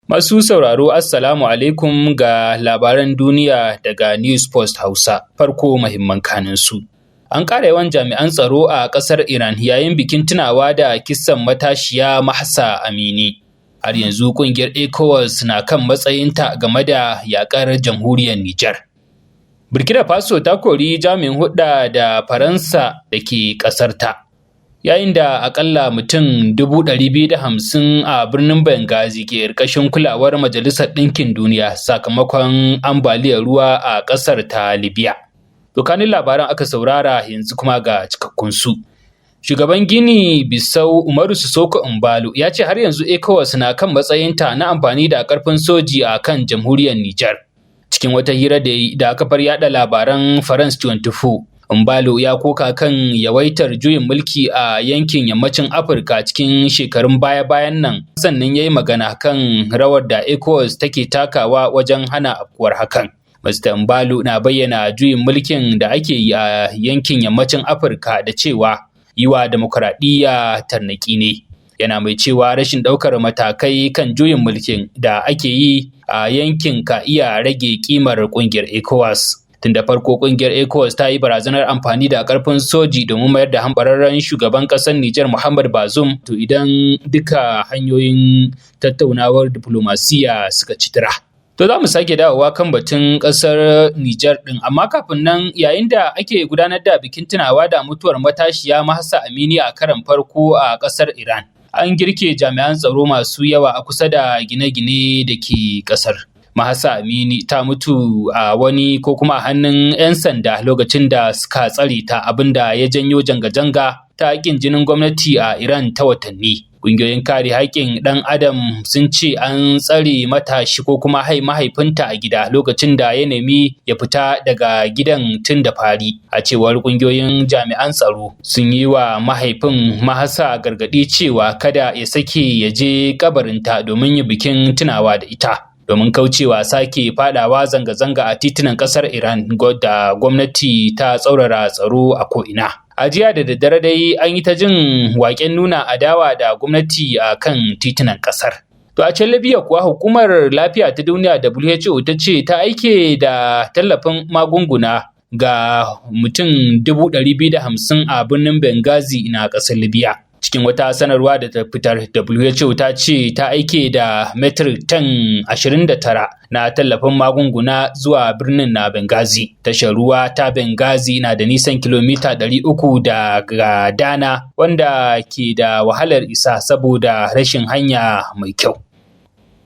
Masu sauraro Assalamu alaikum ga labaran duniya daga News Post Hausa. Farko muhimman kanunsu. An ƙara yawan jami'an tsaro a ƙasar Iran yayin bikin tunawa da kisan matashiya Mahsa Amini. Har yanzu ƙungiyar ECOWAS na kan matsayinta game da yaƙar jamhuriyar Nijar. Burkina Faso ta kori jami'in hulɗa da Faransa da ke ƙasarta. Yayin da akalla mutum 250,000 a birnin Benghazi ke ƙarƙashin kulawar Majalisar Ɗinkin Duniya sakamakon ambaliyar ruwa a ƙasar ta Libya. Dukkanin labaran aka saurara yanzu kuma ga cikakkunsu. Shugaban Gini Bissau Umaru Sissoco Embalo ya ce har yanzu ECOWAS na kan matsayinta na amfani da ƙarfin soji a kan jamhuriyar Nijar. Cikin wata hira da kafar yaɗa labaran France 24, Embalo ya koka kan yawaitar juyin mulki a yankin yammacin Afirka cikin shekarun baya-bayan nan, sannan ya yi magana kan rawar da ECOWAS take takawa wajen hana afkuwar hakan. Mr. Embalo na bayyana juyin mulkin da ake yi a yankin yammacin Afirka da cewa yi wa demokuraɗiyya tarnaƙi ne. Yana mai cewa rashin ɗaukar matakai kan juyin mulkin da ake yi a yankin ka iya rage ƙimar ƙungiyar ECOWAS. Tun da farko ƙungiyar ECOWAS ta yi barazanar amfani da ƙarfin soji domin mayar da hambararren shugaban ƙasar Nijar Muhammad Bazoum to idan duka hanyoyin tattaunawar diflomasiyya suka ci tura. To za mu sake dawowa kan batun ƙasar Nijar ɗin, amma kafin nan yayin da ake gudanar da bikin tunawa da mutuwar matashiya Mahsa Amini a karon farko a ƙasar Iran, an girke jami'an tsaro masu yawa a kusa da gine-gine da ke ƙasar. Mahsa Amini ta mutu a wani ko kuma a hannun 'yan sanda lokacin da suka tsare ta, abinda ya janyo janga-janga ta ƙin jinin gwamnati a Iran ta watanni. Ƙungiyoyin kare haƙƙin ɗan adam sun ce an tsare matashi ko kuma mahaifinta a gida lokacin da ya nemi ya fita daga gidan tun da fari. A cewar ƙungiyoyin jami'an tsaro sun yi wa mahaifin Mahsa gargaɗi cewa kada ya sake ya je kabarinta domin yin bikin tunawa da ita. Domin kaucewa sake fadawa zanga-zanga a titunan ƙasar Iran da gwamnati ta tsaurara tsaro a ko'ina. A jiya da daddare dai an yi ta jin waƙen nuna adawa da gwamnati a kan titunan ƙasar. To a can Libya kuwa hukumar lafiya ta duniya WHO ta ce ta aike da tallafin magunguna ga mutum 250,000 a birnin Benghazi na ƙasar Libya. Cikin wata sanarwa da ta fitar, WHO ta ce ta aike da metric ton 29 na tallafin magunguna zuwa birnin na Benghazi. Tashar ruwa ta Benghazi na da nisan kilomita 300 daga Dana, wanda ke da wahalar isa saboda rashin hanya mai kyau.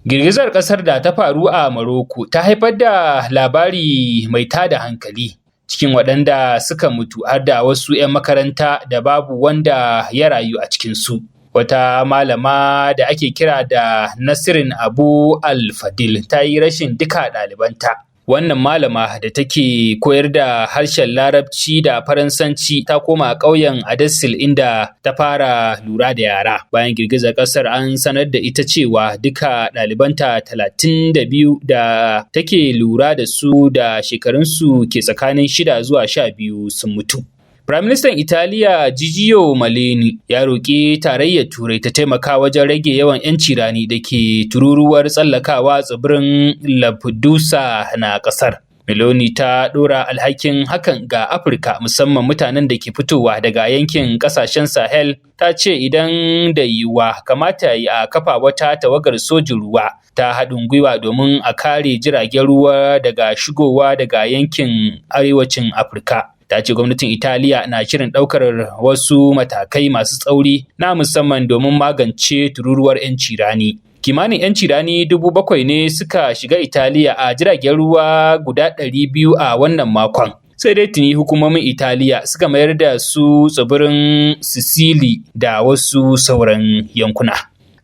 Girgizar ƙasar da ta faru a Morocco ta haifar da labari mai tada hankali. Cikin waɗanda suka mutu har da wasu 'yan makaranta da babu wanda ya rayu a cikinsu. Wata malama da ake kira da Nasirin Abu Al-Fadil ta yi rashin duka ɗalibanta. Wannan malama da take koyar da harshen Larabci da Faransanci ta koma ƙauyen Adassil inda ta fara lura da yara. Bayan girgizar ƙasar an sanar da ita cewa duka ɗalibanta 32 da take lura da su da shekarunsu ke tsakanin 6 zuwa 12 sun mutu. Firaministan Italiya Giorgia Meloni ya roƙi tarayyar Turai ta taimaka wajen rage yawan 'yanci rani da ke tururuwar tsallakawa tsibirin Lampedusa na ƙasar. Meloni ta ɗora alhakin hakan ga Afirka, musamman mutanen da ke fitowa daga yankin ƙasashen Sahel. Ta ce idan da yiwuwa kamata yi a kafa wata tawagar sojin ruwa ta haɗin gwiwa domin a kare jiragen ruwa daga shigowa daga yankin arewacin Afirka. Ta ce gwamnatin Italiya na shirin ɗaukar wasu matakai masu tsauri na musamman domin magance tururuwar 'yanci rani. Kimanin 'yanci rani 7,000 ne suka shiga Italiya a jiragen ruwa guda 200 a wannan makon. Sai dai tuni hukumomin Italiya suka mayar da su tsibirin Sicily da wasu sauran yankuna.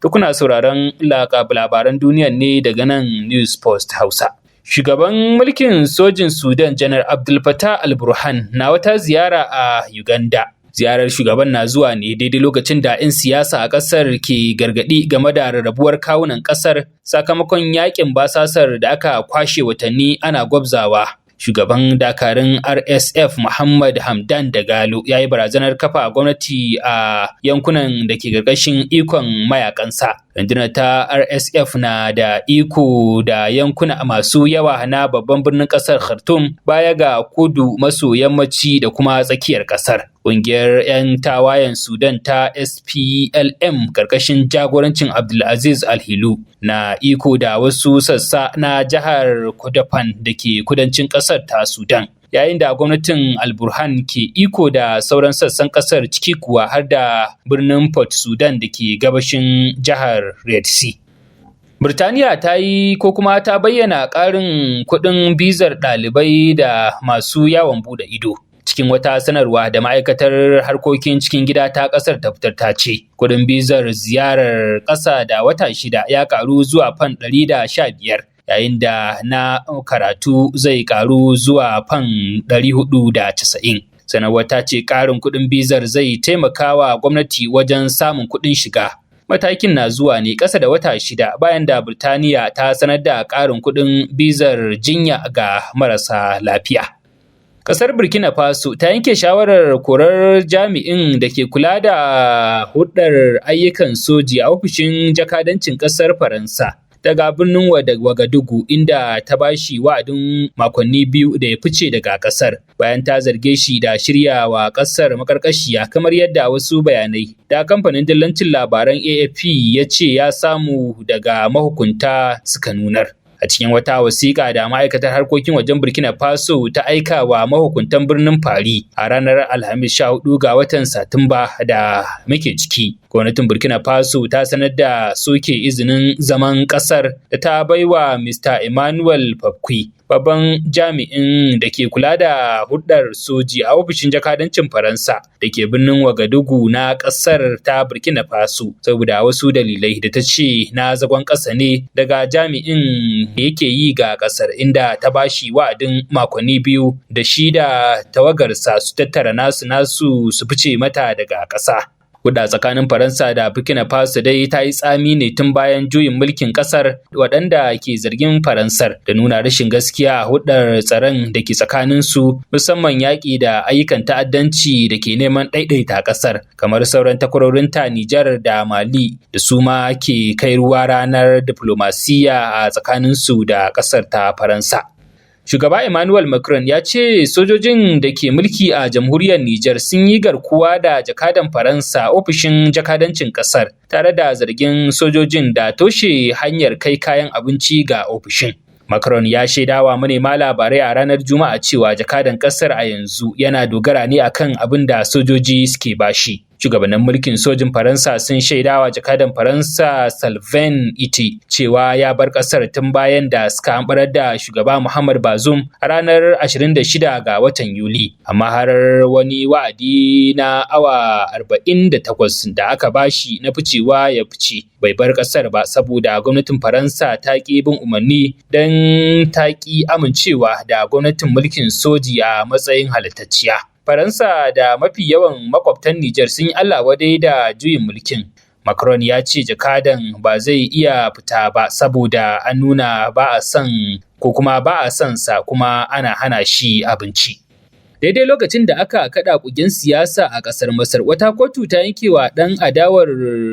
To kuna sauraron labaran duniya ne daga nan News Post Hausa. Shugaban mulkin sojin Sudan Janar Abdul Fattah al-Burhan na wata ziyara a Uganda. Ziyarar shugaban na zuwa ne daidai lokacin da 'yan siyasa a ƙasar ke gargaɗi game da rarrabuwar kawunan ƙasar sakamakon yaƙin basasar da aka kwashe watanni ana gwabzawa. Shugaban dakarun RSF Muhammad Hamdan Dagalo ya yi barazanar kafa gwamnati a yankunan da ke ƙarƙashin ikon mayakansa. Rundunar ta RSF na da iko da yankuna masu yawa na babban birnin ƙasar Khartoum baya ga kudu maso yammaci da kuma tsakiyar ƙasar. Ƙungiyar 'yan tawayen Sudan ta SPLM ƙarƙashin jagorancin Abdulaziz Alhilu na iko da wasu sassa na jihar Kordofan da ke kudancin ƙasar ta Sudan. Yayin da gwamnatin Al-Burhan ke iko da sauran sassan ƙasar ciki kuwa har da birnin Port Sudan da ke gabashin jihar Red Sea. Birtaniya ta yi ko kuma ta bayyana ƙarin kuɗin bizar ɗalibai da masu yawon buɗe ido. Cikin wata sanarwa da ma'aikatar harkokin cikin gida ta ƙasar ta fitar ta ce, kuɗin bizar ziyarar ƙasa da wata 6 ya ƙaru zuwa fan 115, yayin da na karatu zai ƙaru zuwa fan 490. Sanarwar ta ce ƙarin kuɗin bizar zai taimaka wa gwamnati wajen samun kuɗin shiga. Matakin na zuwa ne ƙasa da wata 6 bayan da Birtaniya ta sanar da ƙarin kuɗin bizar jinya ga marasa lafiya. Ƙasar Burkina Faso ta yanke shawarar korar jami'in da ke kula da hulɗar ayyukan soji a ofishin jakadancin ƙasar Faransa daga birnin Wagadugu, inda ta bashi wa'adin makonni 2 da ya fice daga ƙasar bayan ta zarge shi da shirya wa ƙasar maƙarƙashiya, kamar yadda wasu bayanai da kamfanin dillancin labaran AFP ya ce ya samu daga mahukunta suka nunar. A cikin wata wasiƙa da ma'aikatar harkokin wajen Burkina Faso ta aika wa mahukuntan birnin Paris a ranar Alhamis 14 ga watan Satumba da muke ciki, gwamnatin Burkina Faso ta sanar da soke izinin zaman ƙasar da ta baiwa Mr. Emmanuel Fakwi, babban jami'in da ke kula da hulɗar soji a ofishin jakadancin Faransa da ke birnin Wagadugu na ƙasar ta Burkina Faso, saboda wasu dalilai da ta ce na zagon ƙasa ne daga jami'in da yake yi ga ƙasar, inda ta bashi wa'adin makonni 2 da shi da tawagarsa su tattara nasu su fice mata daga ƙasa. Hulɗa tsakanin Faransa da Burkina Faso dai ta yi tsami ne tun bayan juyin mulkin ƙasar, waɗanda ke zargin Faransar da nuna rashin gaskiya a hulɗar tsaron da ke tsakaninsu, musamman yaƙi da ayyukan ta'addanci da ke neman ɗaiɗaita ƙasar, kamar sauran takwarorinta Nijar da Mali da su ma ke kai ruwa ranar diflomasiyya a tsakaninsu da ƙasar ta Faransa. Shugaba Emmanuel Macron ya ce sojojin da ke mulki a jamhuriyar Nijar sun yi garkuwa da jakadan Faransa ofishin jakadancin ƙasar, tare da zargin sojojin da toshe hanyar kai kayan abinci ga ofishin. Macron ya shaidawa manema labarai a ranar Juma'a cewa jakadan ƙasar a yanzu yana dogara ne akan abin da sojoji suke bashi. Shugabannin mulkin sojin Faransa sun shaidawa jakadan Faransa Sylvain Ite cewa ya bar ƙasar tun bayan da suka hamɓarar da shugaba Muhammad Bazoum a ranar 26 ga watan Yuli, amma har wani wa'adi na awa 48 da aka bashi na ficewa ya fice, bai bar ƙasar ba saboda gwamnatin Faransa ta ƙi bin umarni don ta ƙi amincewa da gwamnatin mulkin soji a matsayin halattacciya. Faransa da mafi yawan makwabtan Nijar sun yi Allah wadai da juyin mulkin. Macron ya ce jakadan ba zai iya fita ba saboda an nuna ba a son sa kuma ana hana shi abinci. Daidai lokacin da aka kaɗa ƙugen siyasa a ƙasar Masar, wata kotu ta yanke wa ɗan adawar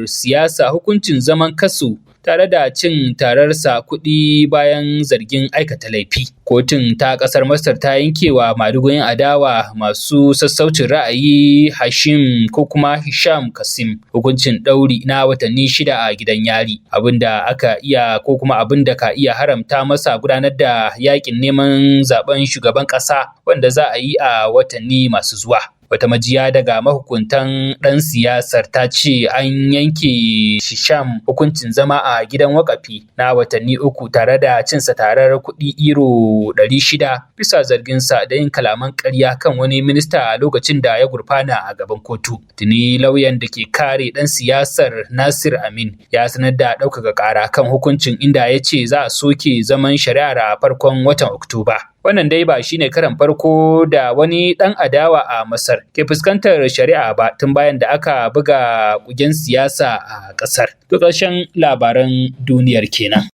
siyasa hukuncin zaman kaso tare da cin tararsa kuɗi bayan zargin aikata laifi. Kotun ta ƙasar Masar ta yankewa madugun adawa masu sassaucin ra'ayi Hisham Kasim hukuncin ɗauri na watanni 6 a gidan yari, abinda ka iya haramta masa gudanar da yakin neman zaben shugaban ƙasa wanda za a yi a watanni masu zuwa. Wata majiya daga mahukuntan ɗan siyasar ta ce an yanke Hisham hukuncin zama a gidan wakafi na watanni 3 tare da cinsa tarar kuɗi euro 600 bisa zarginsa da yin kalaman ƙarya kan wani minista a lokacin da ya gurfana a gaban kotu. Tuni lauyan da ke kare ɗan siyasar Nasir Amin ya sanar da ɗaukaka ƙara kan hukuncin, inda ya ce za a soke zaman shari'ar a farkon watan Oktoba. Wannan dai ba shine karan farko da wani ɗan adawa a Masar ke fuskantar shari'a ba tun bayan da aka buga ƙugen siyasa a ƙasar. To ƙarshen labaran duniyar kenan.